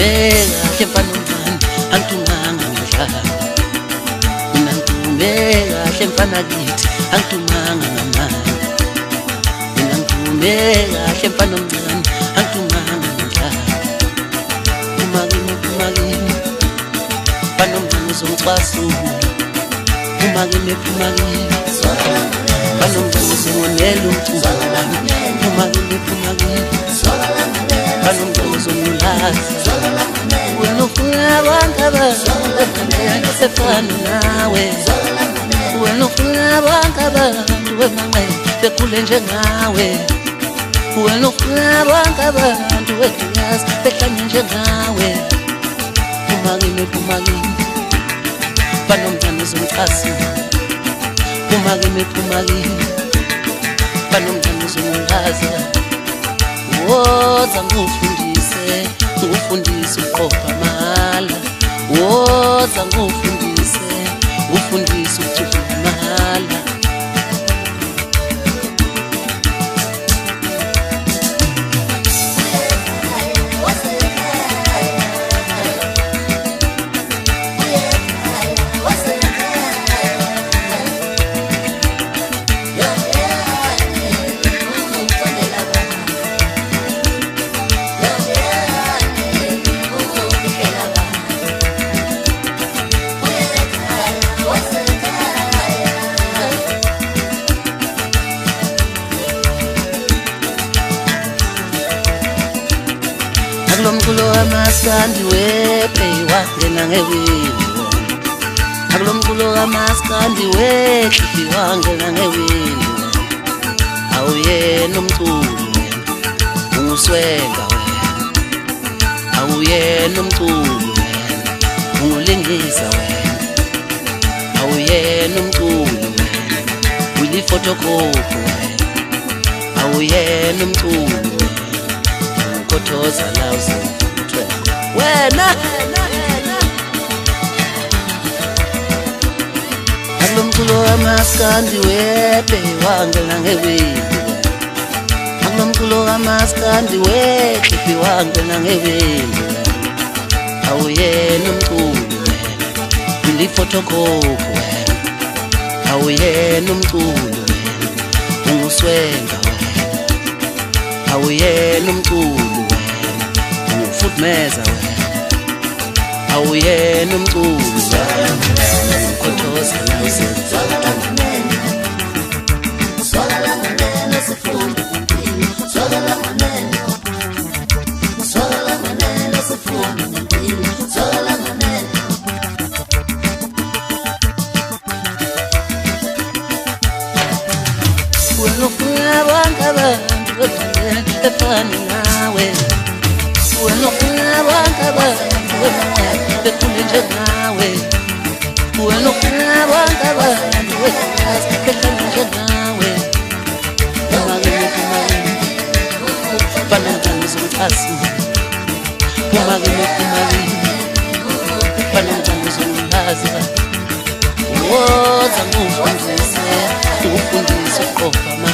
kahle mfana omncane angithunganga ngadlala mina ngithume kahle mfana kithi angithunganga ngamanga mina ngithume kahle mfana omncane angithunganga ngadlala uma kimi mfana omncane uzongicasula uma kimi mfana omncane uzongonela umculo uma kimi mfana omncane uzongulaza wena ufuna abantu abasefana nawe wena ufuna abantu bemanqe bekhule njengawe wena ufuna abantu beduyazi behlanye njengawe uma kimi mfana omncane uzongicasula uma kimi mfana omncane uzongulaza woza ngufundise uqopha amala woza ngufundise ucula amala Akulomculo wamaskandi wepe wangena ngewindi akulomculo wamaskandi wepi wangena ngewindi awuyena umculo wena unguswenga wena awuyena umculo wena ungulingisa wena awuyena umculo wena ulifotokopi wena awuyena umculo kothoza la usifuthwe wena akulomculo wamaskandi wepe wangena ngewindi akulomculo wamaskandi wepi wangena ngewindi awuyena umculo wena ulifotokopi wena awuyena umculo wena unguswenga wena awuyena umculo meza wena awuyena umculo ukothoza la usifuthwe sola la maneno sifunda impilo sola la maneno sifunda impilo sola la maneno wena ufuna abantu befana nawe wena ufuna abantu bekhule njengawe wena ufuna abantu behlale njengawe uma kimi mfana omncane uzongicasula uma kimi mfana omncane uzongulaza woza ngufundise uqopha